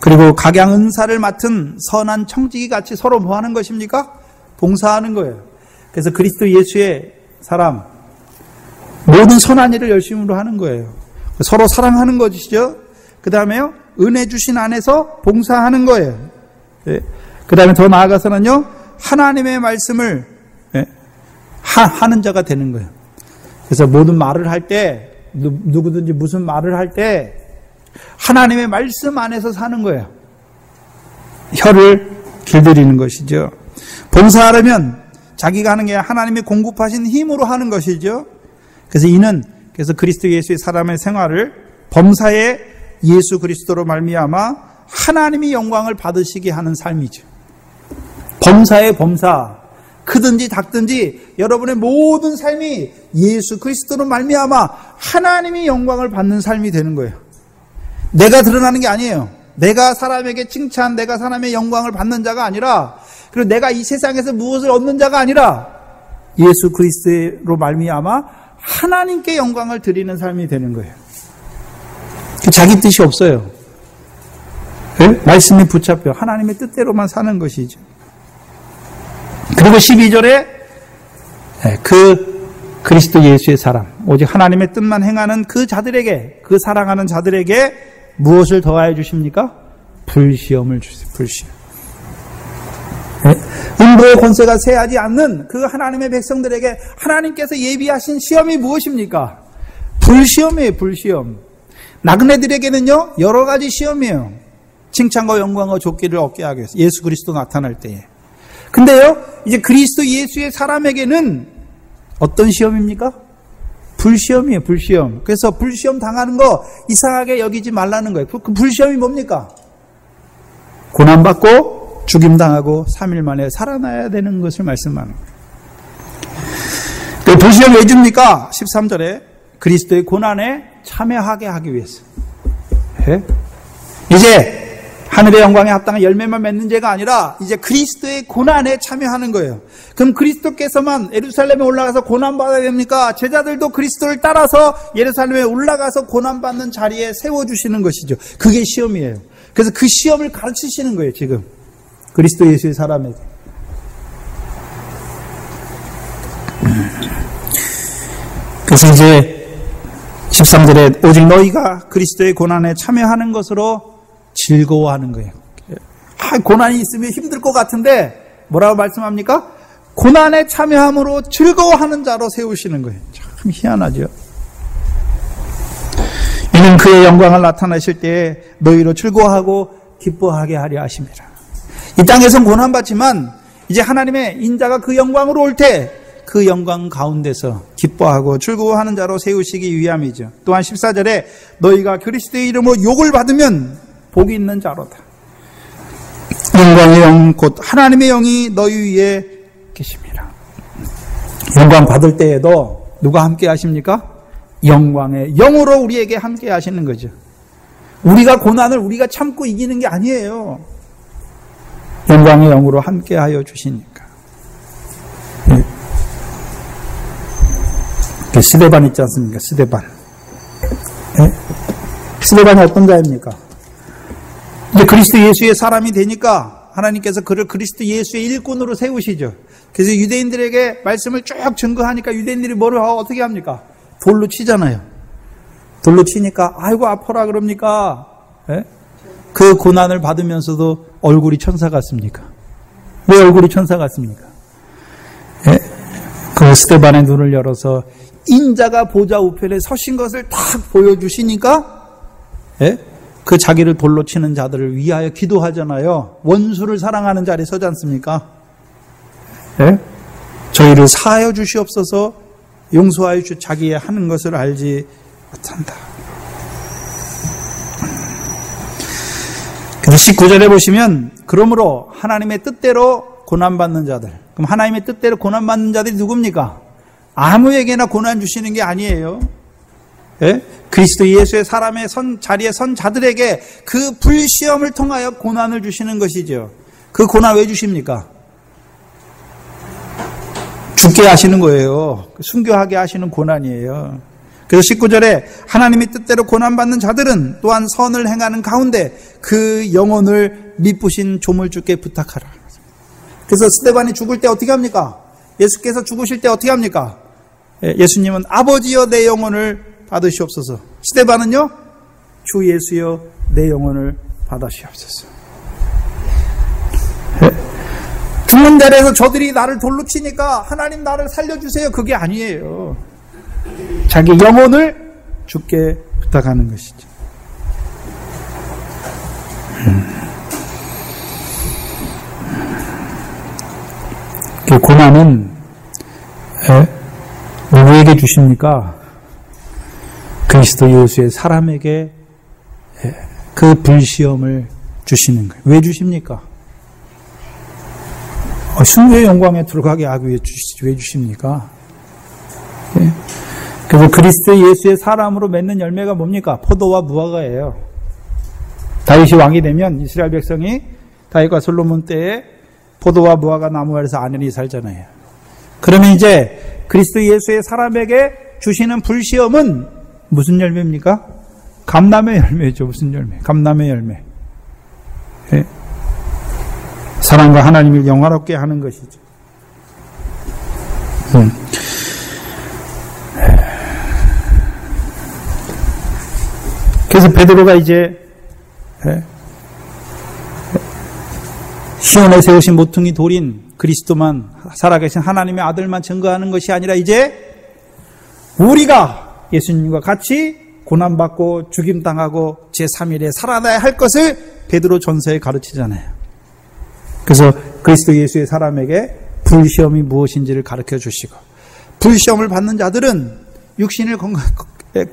그리고 각양 은사를 맡은 선한 청지기 같이 서로 뭐 하는 것입니까? 봉사하는 거예요. 그래서 그리스도 예수의 사람, 모든 선한 일을 열심으로 하는 거예요. 서로 사랑하는 것이죠. 그 다음에요, 은혜 주신 안에서 봉사하는 거예요. 그 다음에 더 나아가서는요, 하나님의 말씀을 하는 자가 되는 거예요. 그래서 모든 말을 할 때, 누구든지 무슨 말을 할 때, 하나님의 말씀 안에서 사는 거예요. 혀를 길들이는 것이죠. 봉사하려면 자기가 하는 게 하나님이 공급하신 힘으로 하는 것이죠. 그래서 그리스도 예수의 사람의 생활을 범사에 예수 그리스도로 말미암아 하나님이 영광을 받으시게 하는 삶이죠. 범사의 범사, 크든지 작든지 여러분의 모든 삶이 예수 그리스도로 말미암아 하나님이 영광을 받는 삶이 되는 거예요. 내가 드러나는 게 아니에요. 내가 사람에게 칭찬, 내가 사람의 영광을 받는 자가 아니라, 그리고 내가 이 세상에서 무엇을 얻는 자가 아니라 예수 그리스도로 말미암아 하나님께 영광을 드리는 삶이 되는 거예요. 자기 뜻이 없어요. 네? 말씀에 붙잡혀 하나님의 뜻대로만 사는 것이죠. 그리고 12절에 그 그리스도 예수의 사람, 오직 하나님의 뜻만 행하는 그 자들에게, 그 사랑하는 자들에게 무엇을 더하여 주십니까? 불시험을 주세요. 불시험. 음부의 권세가 세하지 않는 그 하나님의 백성들에게 하나님께서 예비하신 시험이 무엇입니까? 불시험이에요. 불시험. 나그네들에게는요, 여러 가지 시험이에요. 칭찬과 영광과 족기를 얻게 하기 위해서, 예수 그리스도 나타날 때에. 근데요, 이제 그리스도 예수의 사람에게는 어떤 시험입니까? 불시험이에요. 불시험. 그래서 불시험 당하는 거 이상하게 여기지 말라는 거예요. 그 불시험이 뭡니까? 고난받고 죽임당하고 3일 만에 살아나야 되는 것을 말씀하는 거예요. 그 불시험 왜 줍니까? 13절에 그리스도의 고난에 참여하게 하기 위해서. 네? 이제 하늘의 영광에 합당한 열매만 맺는 죄가 아니라 이제 그리스도의 고난에 참여하는 거예요. 그럼 그리스도께서만 예루살렘에 올라가서 고난받아야 됩니까? 제자들도 그리스도를 따라서 예루살렘에 올라가서 고난받는 자리에 세워주시는 것이죠. 그게 시험이에요. 그래서 그 시험을 가르치시는 거예요, 지금. 그리스도 예수의 사람에게. 그래서 이제 13절에 오직 너희가 그리스도의 고난에 참여하는 것으로 즐거워하는 거예요. 고난이 있으면 힘들 것 같은데 뭐라고 말씀합니까? 고난에 참여함으로 즐거워하는 자로 세우시는 거예요. 참 희한하죠. 이는 그의 영광을 나타내실 때에 너희로 즐거워하고 기뻐하게 하려 하심이라. 이 땅에선 고난받지만 이제 하나님의 인자가 그 영광으로 올 때 그 영광 가운데서 기뻐하고 즐거워하는 자로 세우시기 위함이죠. 또한 14절에 너희가 그리스도의 이름으로 욕을 받으면 복이 있는 자로다. 영광의 영 곧 하나님의 영이 너희 위에 계십니다. 영광 받을 때에도 누가 함께 하십니까? 영광의 영으로 우리에게 함께 하시는 거죠. 우리가 고난을 우리가 참고 이기는 게 아니에요. 영광의 영으로 함께 하여 주시니까. 스데반 있지 않습니까? 스데반. 네? 스데반이 어떤 자입니까? 이제 그리스도 예수의 사람이 되니까 하나님께서 그를 그리스도 예수의 일꾼으로 세우시죠. 그래서 유대인들에게 말씀을 쭉 증거하니까 유대인들이 뭐를 어떻게 합니까? 돌로 치잖아요. 돌로 치니까 아이고 아파라 그럽니까? 네? 그 고난을 받으면서도 얼굴이 천사 같습니까? 왜 얼굴이 천사 같습니까? 네? 그 스데반의 눈을 열어서 인자가 보좌 우편에 서신 것을 딱 보여주시니까 네? 그 자기를 돌로 치는 자들을 위하여 기도하잖아요. 원수를 사랑하는 자리에 서지 않습니까? 네? 저희를 사하여 주시옵소서, 용서하여 주시옵소서, 자기의 하는 것을 알지 못한다. 그래서 19절에 보시면, 그러므로 하나님의 뜻대로 고난받는 자들. 그럼 하나님의 뜻대로 고난받는 자들이 누굽니까? 아무에게나 고난 주시는 게 아니에요. 예? 그리스도 예수의 사람의 자리에 선 자들에게 그 불시험을 통하여 고난을 주시는 것이죠. 그 고난 왜 주십니까? 죽게 하시는 거예요. 순교하게 하시는 고난이에요. 그래서 19절에 하나님의 뜻대로 고난받는 자들은 또한 선을 행하는 가운데 그 영혼을 미쁘신 조물주께 부탁하라. 그래서 스데반이 죽을 때 어떻게 합니까? 예수께서 죽으실 때 어떻게 합니까? 예수님은 아버지여 내 영혼을 받으시옵소서. 스데반은요? 주 예수여 내 영혼을 받으시옵소서. 죽는 자리에서 저들이 나를 돌로 치니까 하나님 나를 살려주세요. 그게 아니에요. 자기 영혼을 주께 부탁하는 것이죠. 그 고난은 누구에게 주십니까? 그리스도 예수의 사람에게 그 불시험을 주시는 거예요. 왜 주십니까? 순교의 영광에 들어가게 하기 위해 왜 주십니까? 예? 그래서 그리스도 예수의 사람으로 맺는 열매가 뭡니까? 포도와 무화과예요. 다윗이 왕이 되면 이스라엘 백성이 다윗과 솔로몬 때에 포도와 무화과 나무 아래서 안연히 살잖아요. 그러면 이제 그리스도 예수의 사람에게 주시는 불시험은 무슨 열매입니까? 감람의 열매죠. 무슨 열매? 감람의 열매. 예? 사랑과 하나님을 영화롭게 하는 것이죠. 그래서 베드로가 이제 시온에 세우신 모퉁이 돌인 그리스도만, 살아계신 하나님의 아들만 증거하는 것이 아니라 이제 우리가 예수님과 같이 고난받고 죽임당하고 제3일에 살아나야 할 것을 베드로 전서에 가르치잖아요. 그래서 그리스도 예수의 사람에게 불시험이 무엇인지를 가르쳐 주시고, 불시험을 받는 자들은 육신을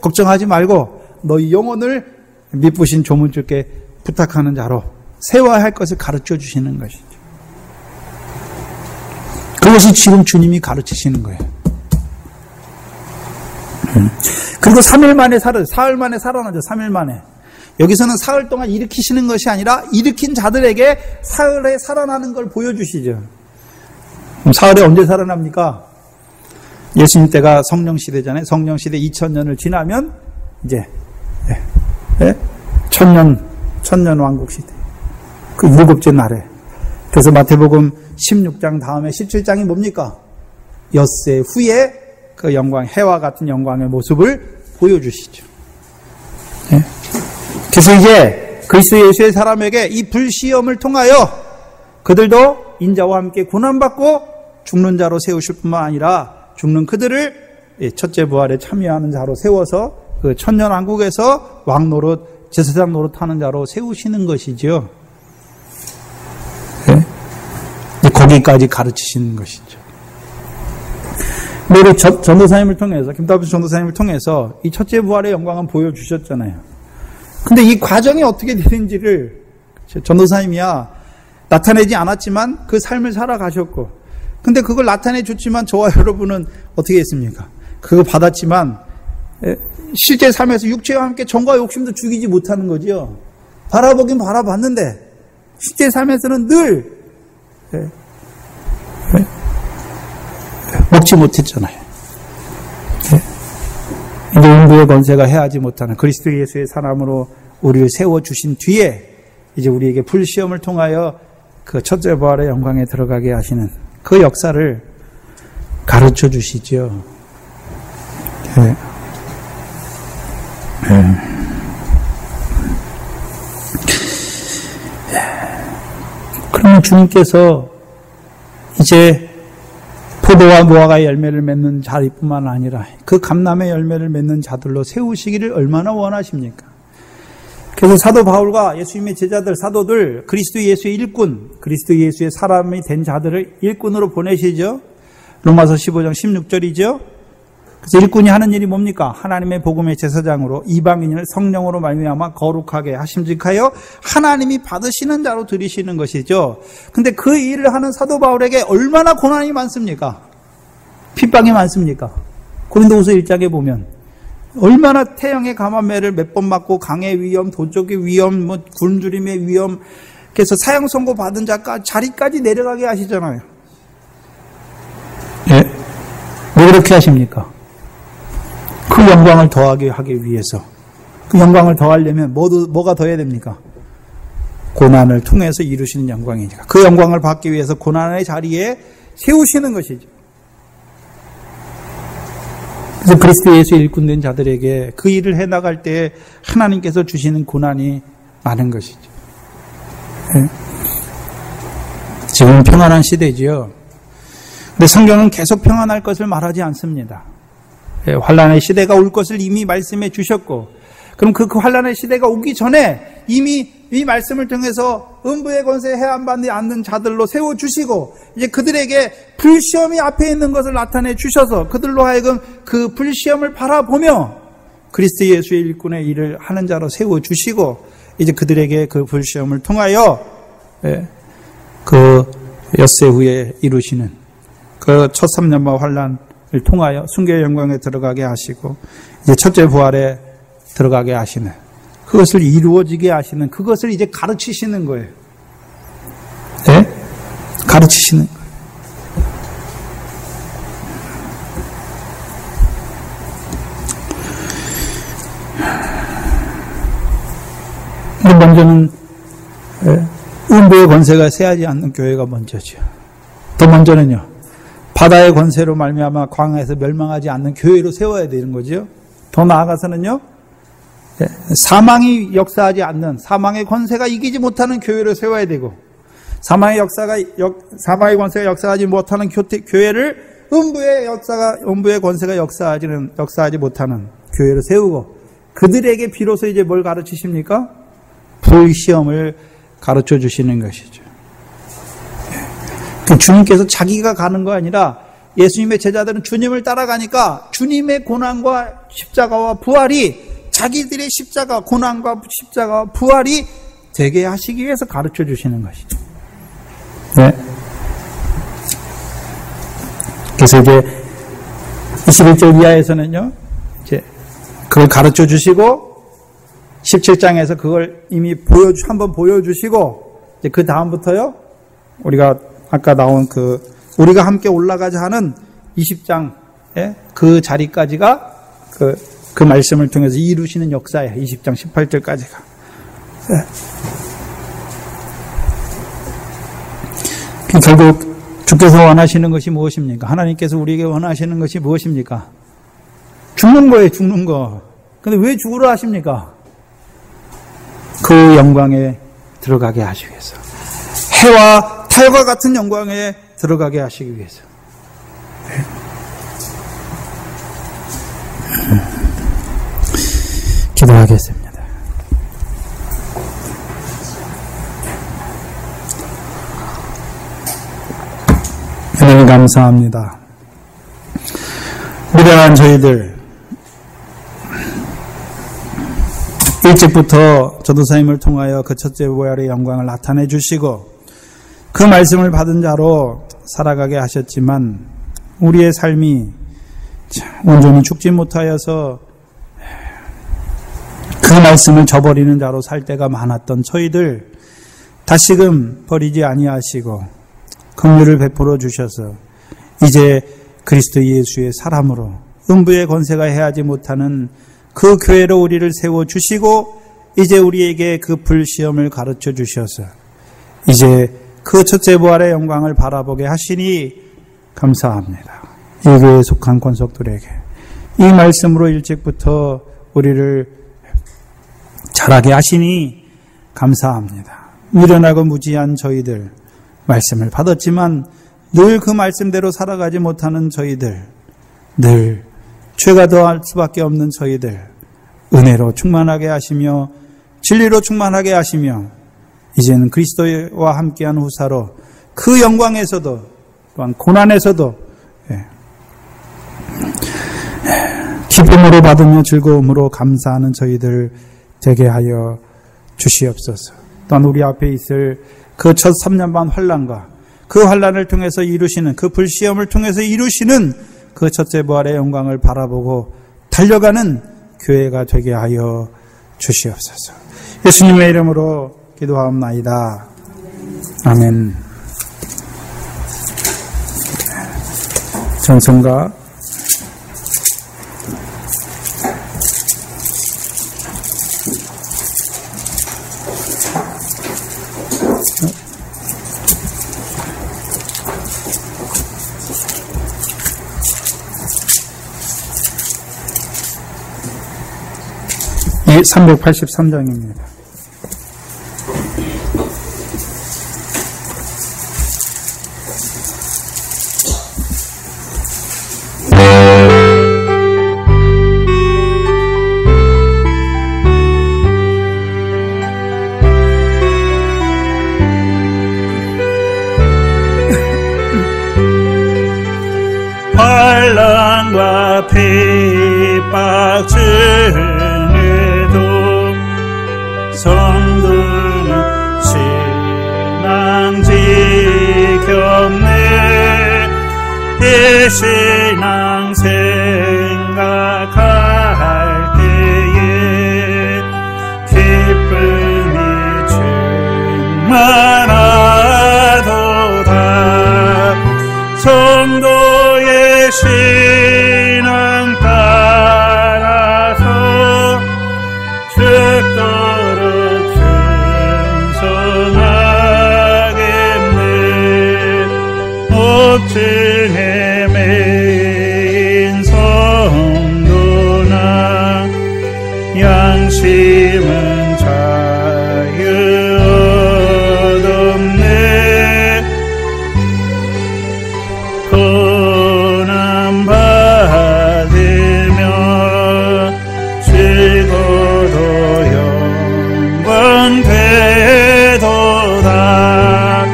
걱정하지 말고 너희 영혼을 미쁘신 조물주께 부탁하는 자로 세워야 할 것을 가르쳐 주시는 것이죠. 그것이 지금 주님이 가르치시는 거예요. 그리고 3일 만에 사흘 만에 살아나죠. 3일 만에. 여기서는 사흘 동안 일으키시는 것이 아니라 일으킨 자들에게 사흘에 살아나는 걸 보여주시죠. 그럼 사흘에 언제 살아납니까? 예수님 때가 성령시대잖아요. 성령시대 2000년을 지나면 이제 천년 왕국시대. 그 7째 날에. 그래서 마태복음 16장 다음에 17장이 뭡니까? 엿새 후에 그 영광, 해와 같은 영광의 모습을 보여주시죠. 네? 그래서 이제 그리스도 예수의 사람에게 이 불시험을 통하여 그들도 인자와 함께 고난받고 죽는 자로 세우실 뿐만 아니라 죽는 그들을 첫째 부활에 참여하는 자로 세워서 그 천년왕국에서 왕노릇, 제사장 노릇하는 자로 세우시는 것이죠. 네? 거기까지 가르치시는 것이죠. 우리 전도사님을 통해서, 김다빈 전도사님을 통해서 이 첫째 부활의 영광은 보여주셨잖아요. 근데 이 과정이 어떻게 되는지를 전도사님이야 나타내지 않았지만 그 삶을 살아가셨고, 근데 그걸 나타내 줬지만 저와 여러분은 어떻게 했습니까? 그거 받았지만 실제 삶에서 육체와 함께 정과 욕심도 죽이지 못하는 거죠. 바라보긴 바라봤는데 실제 삶에서는 늘 먹지 못했잖아요. 이제 음부의 권세가 해하지 못하는 그리스도 예수의 사람으로 우리를 세워주신 뒤에 이제 우리에게 불시험을 통하여 그 첫째 부활의 영광에 들어가게 하시는 그 역사를 가르쳐 주시죠. 그러면 주님께서 이제 포도와 무화과의 열매를 맺는 자리뿐만 아니라 그 감람의 열매를 맺는 자들로 세우시기를 얼마나 원하십니까? 그래서 사도 바울과 예수님의 제자들, 사도들, 그리스도 예수의 일꾼, 그리스도 예수의 사람이 된 자들을 일꾼으로 보내시죠. 로마서 15장 16절이죠. 그래서 일꾼이 하는 일이 뭡니까? 하나님의 복음의 제사장으로 이방인을 성령으로 말미암아 거룩하게 하심직하여 하나님이 받으시는 자로 들이시는 것이죠. 근데 그 일을 하는 사도 바울에게 얼마나 고난이 많습니까? 핍박이 많습니까? 고린도후서 1장에 보면 얼마나 태양의 감화매를 몇 번 맞고 강의 위험, 도적의 위험, 굶주림의 위험, 그래서 사형 선고 받은 자리까지 내려가게 하시잖아요. 예? 왜 그렇게 하십니까? 그 영광을 더하게 하기 위해서. 그 영광을 더하려면 뭐가 더해야 됩니까? 고난을 통해서 이루시는 영광이니까. 그 영광을 받기 위해서 고난의 자리에 세우시는 것이죠. 그래서 그리스도 예수의 일꾼된 자들에게 그 일을 해나갈 때 하나님께서 주시는 고난이 많은 것이죠. 네. 지금은 평안한 시대지요. 근데 성경은 계속 평안할 것을 말하지 않습니다. 네, 환란의 시대가 올 것을 이미 말씀해 주셨고, 그럼 그 환란의 시대가 오기 전에 이미 이 말씀을 통해서 음부의 권세에 해안받지 않는 자들로 세워주시고, 이제 그들에게 불시험이 앞에 있는 것을 나타내 주셔서 그들로 하여금 그 불시험을 바라보며 그리스도 예수의 일꾼의 일을 하는 자로 세워주시고, 이제 그들에게 그 불시험을 통하여 그 엿새 후에 이루시는 그 첫 3년마 환란을 통하여 순교의 영광에 들어가게 하시고, 이제 첫째 부활에 들어가게 하시는, 그것을 이루어지게 하시는, 그것을 이제 가르치시는 거예요. 네? 가르치시는 거예요. 먼저는 음부의 권세가 세하지 않는 교회가 먼저죠. 더 먼저는요, 바다의 권세로 말미암아 광야에서 멸망하지 않는 교회로 세워야 되는 거죠. 더 나아가서는요, 사망이 역사하지 않는, 사망의 권세가 이기지 못하는 교회를 세워야 되고, 사망의 권세가 역사하지 못하는 교회를 음부의 권세가 역사하지 못하는 교회를 세우고, 그들에게 비로소 이제 뭘 가르치십니까? 불시험을 가르쳐 주시는 것이죠. 주님께서 자기가 가는 거 아니라 예수님의 제자들은 주님을 따라가니까 주님의 고난과 십자가와 부활이 자기들의 십자가, 고난과 십자가와 부활이 되게 하시기 위해서 가르쳐 주시는 것이죠. 네. 그래서 이제 21절 이하에서는요, 이제 그걸 가르쳐 주시고, 17장에서 그걸 이미 한번 보여주시고, 이제 그 다음부터요, 우리가 아까 나온 우리가 함께 올라가자 하는 20장, 그 자리까지가 그 말씀을 통해서 이루시는 역사예요. 20장 18절까지가. 결국 주께서 원하시는 것이 무엇입니까? 하나님께서 우리에게 원하시는 것이 무엇입니까? 죽는 거예요, 죽는 거. 근데 왜 죽으라 하십니까? 그 영광에 들어가게 하시기 위해서. 해와 달과 같은 영광에 들어가게 하시기 위해서. 기도하겠습니다. 하나님 감사합니다. 무량한 저희들, 일찍부터 전도사님을 통하여 그 첫째 부활의 영광을 나타내 주시고 그 말씀을 받은 자로 살아가게 하셨지만, 우리의 삶이 온전히 죽지 못하여서 그 말씀을 저버리는 자로 살 때가 많았던 저희들, 다시금 버리지 아니하시고 긍휼을 베풀어 주셔서 이제 그리스도 예수의 사람으로 음부의 권세가 해하지 못하는 그 교회로 우리를 세워주시고, 이제 우리에게 그 불시험을 가르쳐 주셔서 이제 그 첫째 부활의 영광을 바라보게 하시니 감사합니다. 이 교회에 속한 권속들에게 이 말씀으로 일찍부터 우리를 자라게 하시니 감사합니다. 미련하고 무지한 저희들, 말씀을 받았지만 늘 그 말씀대로 살아가지 못하는 저희들, 늘 죄가 더할 수밖에 없는 저희들, 은혜로 충만하게 하시며 진리로 충만하게 하시며 이제는 그리스도와 함께한 후사로 그 영광에서도 또한 고난에서도 기쁨으로 받으며 즐거움으로 감사하는 저희들 되게 하여 주시옵소서. 또한 우리 앞에 있을 그 첫 3년 반 환난과 그 환난을 통해서 이루시는 그 불시험을 통해서 이루시는 그 첫째 부활의 영광을 바라보고 달려가는 교회가 되게 하여 주시옵소서. 예수님의 이름으로 기도하옵나이다. 아멘. 전성가 383장입니다. 환난과 핍박 중에도 성도는 신앙 지켰네. 이 신앙 생각할 때에 기쁨이 충만하도다. 성도의 신앙 따라서 죽도록 충성하겠네. 옥중에 매인 성도나 양심은 자유 얻었네. 고난받으며 죽어도 영원되도다.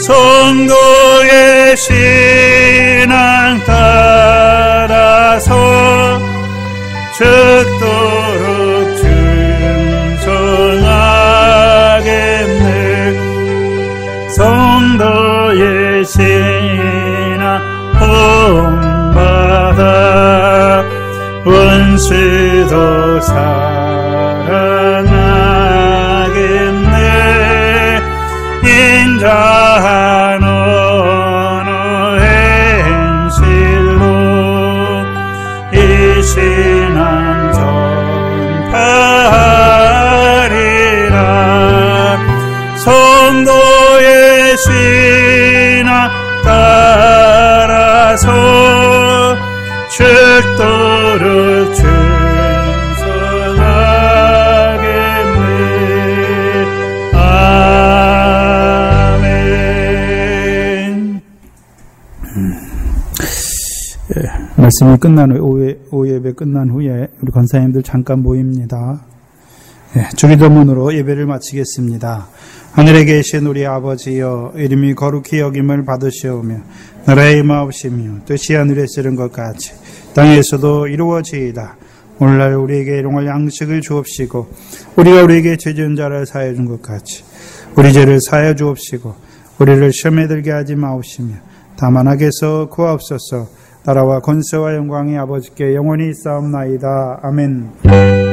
성도의 신앙 따라서 죽도록 충성하겠네. 성도의 신앙 본받아 원수도 사랑하겠네. 인자한 어느 행실로 이 신앙 전파하리라. 성도의 신앙 따라서 죽도록 충성하겠네. 아멘. 말씀이 끝난 후에, 오후 예배 끝난 후에 우리 권사님들 잠깐 모입니다. 주기도문으로 예배를 마치겠습니다. 하늘에 계신 우리 아버지여, 이름이 거룩히 여김을 받으시오며 나라의 마옵시며 뜻이 하늘에 쓰는 것 같이 땅에서도 이루어지이다. 오늘날 우리에게 일용할 양식을 주옵시고 우리가 우리에게 죄 지은 자를 사하여 준 것 같이 우리 죄를 사하여 주옵시고 우리를 시험에 들게 하지 마옵시며 다만 악에서 구하옵소서. 나라와 권세와 영광이 아버지께 영원히 있사옵나이다. 아멘.